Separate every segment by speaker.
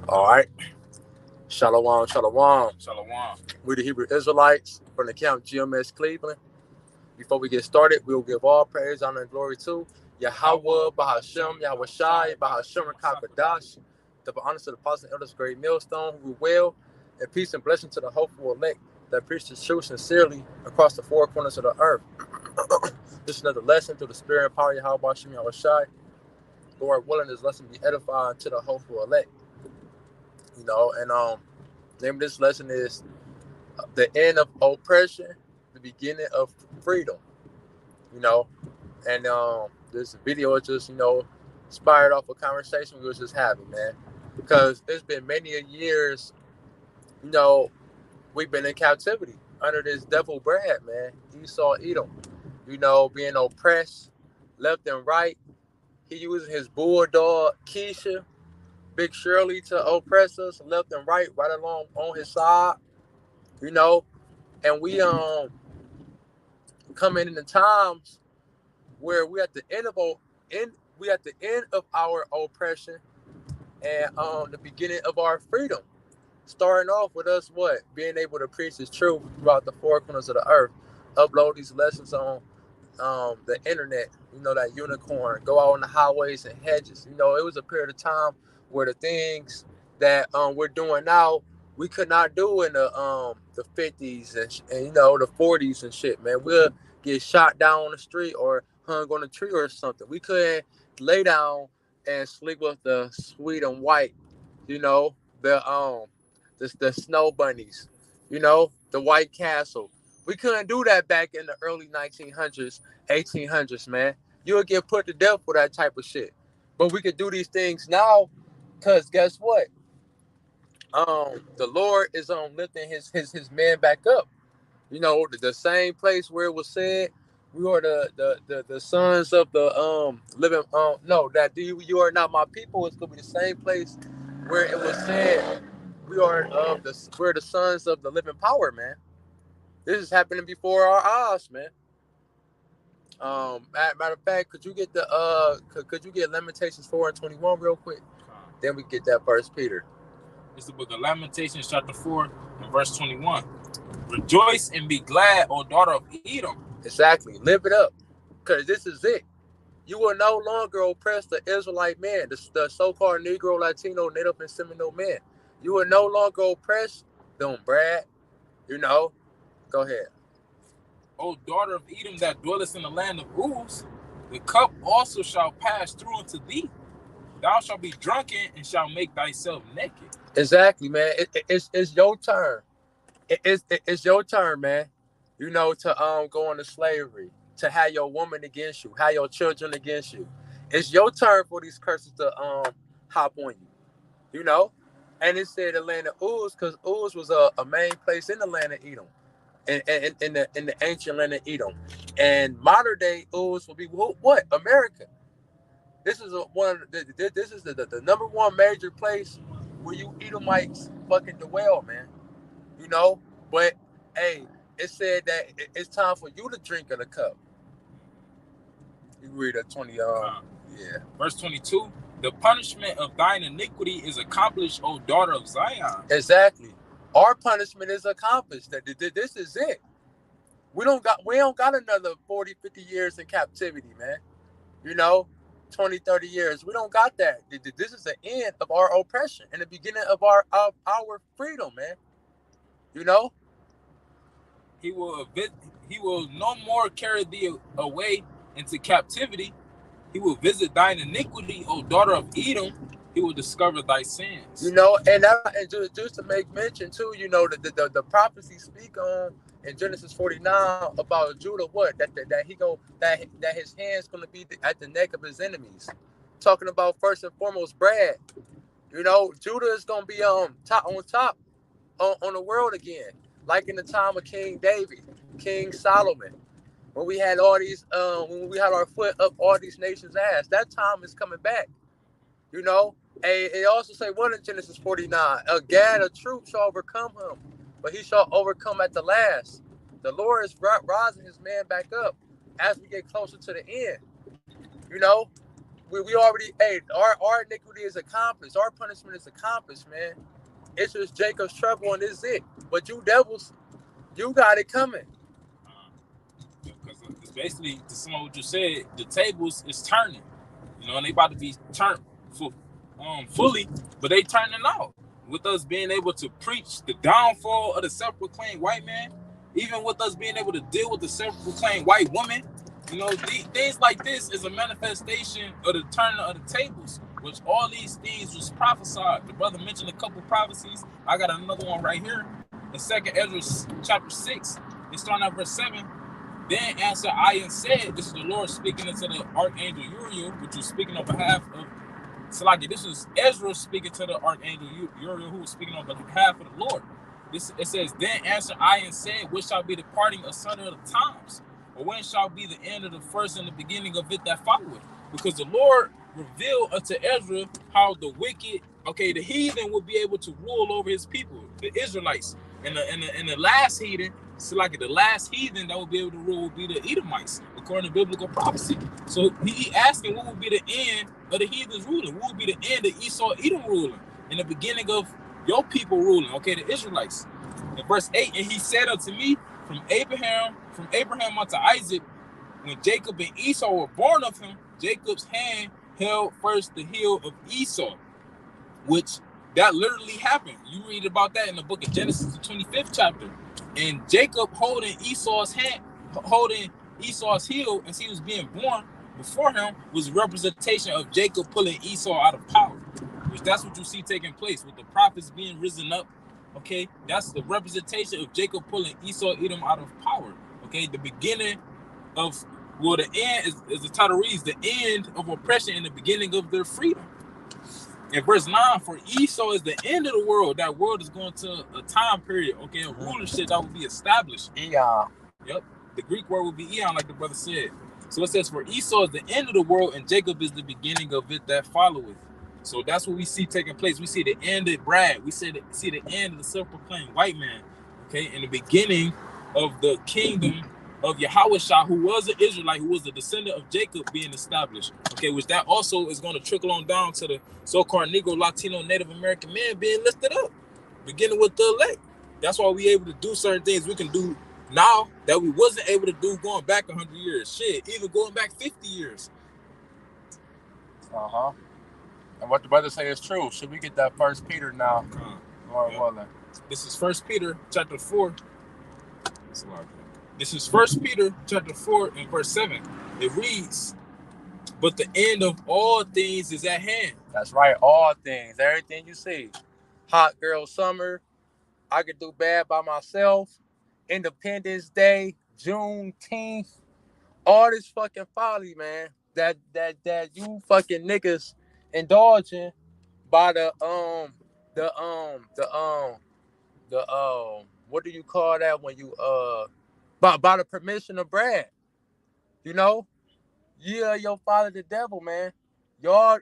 Speaker 1: All right. Shalom, shalom.
Speaker 2: Shalom.
Speaker 1: We the Hebrew Israelites from the camp GMS Cleveland. Before we get started, we will give all praise, honor, and glory to Yahweh, Bahashem, Yahweh Shai, Bahashem, Kakadash. The honor to the apostles and elders, great millstone, who will, and peace and blessing to the hopeful elect that preach the truth sincerely across the four corners of the earth. This is another lesson through the spirit and power of Yahweh, Bahashem, Yahweh Shai. Lord willing, this lesson be edifying to the hopeful elect. Name of this lesson is the end of oppression, the beginning of freedom. You know, and this video is just inspired off a conversation we was just having, man. Because it's been many years, you know, we've been in captivity under this devil bread, man. Esau Edom, being oppressed left and right. He using his bulldog Keisha, Big Shirley to oppress us left and right along on his side. You know, and we coming in the times where we at the end of our oppression and the beginning of our freedom. Starting off with us being able to preach His truth throughout the four corners of the earth, upload these lessons on the internet. That unicorn, go out on the highways and hedges. It was a period of time where the things that we're doing now we could not do in the 50s and the 40s and shit, man. We'll get shot down on the street or hung on a tree or something. We couldn't lay down and sleep with the sweet and white, the the snow bunnies, the White Castle. We couldn't do that back in the early 1900s, 1800s, man. You would get put to death for that type of shit. But we could do these things now, cause guess what? The Lord is lifting his man back up. The same place where it was said we are the sons of the living no that you are not my people. It's gonna be the same place where it was said we're the sons of the living power, man. This is happening before our eyes, man. Matter of fact, could you get Lamentations 4:21 real quick? Then we get that First Peter.
Speaker 2: It's the book of Lamentations, chapter 4, and verse 21. Rejoice and be glad, O daughter of Edom.
Speaker 1: Exactly. Live it up. Because this is it. You will no longer oppress the Israelite man, the so-called Negro, Latino, Native, and Seminole man. You will no longer oppress them, Brad. Go ahead.
Speaker 2: O daughter of Edom that dwellest in the land of Uz, the cup also shall pass through unto thee. Thou shalt be drunken and shalt make thyself naked.
Speaker 1: Exactly, man. It's your turn. It's your turn, man. To go into slavery, to have your woman against you, have your children against you. It's your turn for these curses to hop on you. And it said the land of Uz, because Uz was a main place in the land of Edom, in the ancient land of Edom, and modern day Uz will be what America. This is this is the number one major place where you Edomites fucking dwell, man. You know, but hey, it said that it's time for you to drink of the cup. You read that 20, yeah.
Speaker 2: Verse 22, the punishment of thine iniquity is accomplished, O daughter of Zion.
Speaker 1: Exactly. Our punishment is accomplished. This is it. We don't got another 40, 50 years in captivity, man. 20, 30 years. We don't got that. This is the end of our oppression and the beginning of our freedom, man.
Speaker 2: He will no more carry thee away into captivity. He will visit thine iniquity, O daughter of Edom. He will discover thy sins.
Speaker 1: And just to make mention too, the prophecy speak on in Genesis 49 about Judah, that his hands gonna be at the neck of his enemies. Talking about first and foremost Brad. Judah is gonna be top on the world again, like in the time of King David, King Solomon, when we had all these when we had our foot up all these nations' ass. That time is coming back. It also say one in Genesis 49, a Gad of truth shall overcome him, but he shall overcome at the last. The Lord is rising his man back up as we get closer to the end. we already, hey, our iniquity is accomplished. Our punishment is accomplished, man. It's just Jacob's trouble and this is it. But you devils, you got it coming.
Speaker 2: Because it's basically, to sum up what you said, the tables is turning. You know, and they about to be turned for fully, but they turning out. With us being able to preach the downfall of the self-proclaimed white man, even with us being able to deal with the self-proclaimed white woman, you know, things like this is a manifestation of the turning of the tables, which all these things was prophesied. The brother mentioned a couple prophecies. I got another one right here in 2nd Ezra chapter 6. It's starting at verse 7. Then answered I and said, this is the Lord speaking into the archangel Uriel, which was speaking on behalf of Salaki. This is Ezra speaking to the archangel Uriel, who was speaking on behalf of the Lord. It says, then answered I and said, which shall be the parting asunder of the times? Or when shall be the end of the first and the beginning of it that followeth? Because the Lord revealed unto Ezra how the wicked, the heathen will be able to rule over his people, the Israelites. And the last heathen, so like the last heathen that will be able to rule will be the Edomites, according to biblical prophecy. So he asking what will be the end of the heathens ruling? What will be the end of Esau, Edom ruling? And the beginning of your people ruling, the Israelites. In verse 8, and he said unto me, from Abraham unto Isaac, when Jacob and Esau were born of him, Jacob's hand held first the heel of Esau, which that literally happened. You read about that in the book of Genesis, the 25th chapter. And Jacob holding Esau's hand, holding Esau's heel as he was being born before him, was a representation of Jacob pulling Esau out of power. Which that's what you see taking place with the prophets being risen up. That's the representation of Jacob pulling Esau, Edom out of power. The beginning of, the end is the title reads, the end of oppression and the beginning of their freedom. In verse 9, for Esau is the end of the world. That world is going to a time period, a rulership that will be established.
Speaker 1: Eon.
Speaker 2: Yep. The Greek word will be eon, like the brother said. So it says, for Esau is the end of the world, and Jacob is the beginning of it that followeth. So that's what we see taking place. We see the end of Brad. We see the end of the self-proclaimed white man, and the beginning of the kingdom of Yahushua, who was an Israelite, who was the descendant of Jacob, being established. Which that also is going to trickle on down to the so-called Negro, Latino, Native American men being lifted up, beginning with the elect. That's why we able to do certain things we can do now that we wasn't able to do going back 100 years. Shit, even going back 50 years.
Speaker 1: And what the brother say is true. Should we get that 1 Peter now?
Speaker 2: This is 1 Peter chapter 4. This is 1 Peter chapter 4 and verse 7. It reads, but the end of all things is at hand.
Speaker 1: That's right, all things, everything you see. Hot girl summer, I could do bad by myself, Independence Day, Juneteenth, all this fucking folly, man, that you fucking niggas indulging by the what do you call that when you by the permission of Brad, your father the devil, man. Y'all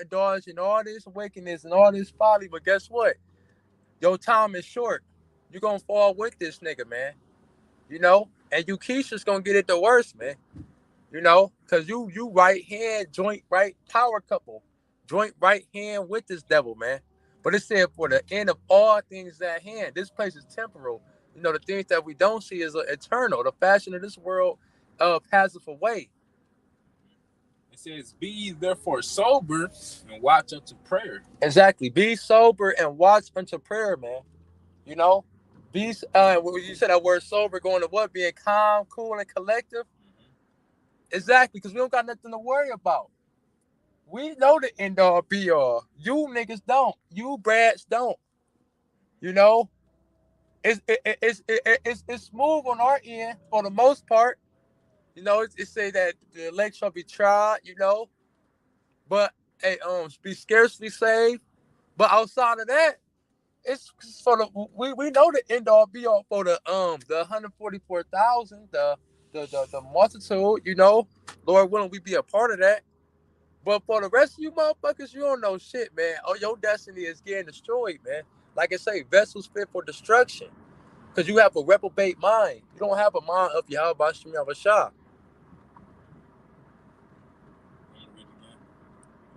Speaker 1: indulging all this wickedness and all this folly, but guess what? Your time is short. You're gonna fall with this nigga, man. And you Keisha's gonna get it the worst, man. Cause you right hand, joint right power couple. Joint right hand with this devil, man. But it said for the end of all things at hand. This place is temporal. The things that we don't see is eternal. The fashion of this world passeth away.
Speaker 2: It says, be ye therefore sober and watch unto prayer.
Speaker 1: Exactly. Be sober and watch unto prayer, man. Be you said that word sober going to what? Being calm, cool, and collective. Exactly, because we don't got nothing to worry about. We know the end all be all. You niggas don't. You brads don't. It's smooth on our end for the most part. It say that the elect shall be tried. But be scarcely saved. But outside of that, it's for the we know the end all be all for the 144,000, the multitude. Lord willing, we be a part of that. But for the rest of you motherfuckers, you don't know shit, man. Oh, your destiny is getting destroyed, man. Like I say, vessels fit for destruction. Because you have a reprobate mind. You don't have a mind of Yahweh Shem Yahweh Shah.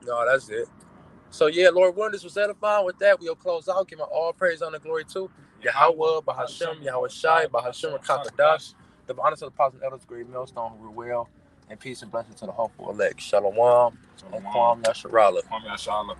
Speaker 1: No, that's it. So yeah, Lord willing, this was edifying. With that, we'll close out. Give my all praise, honor, glory to Yahweh, Bahashem, Yahweh Shai, Bahashem, Rakakadash, the honor to the positive elders, great millstone who were well, and peace and blessings to the hopeful elect. Shalom and Kwam Yasharala.
Speaker 2: Kwame Ashala.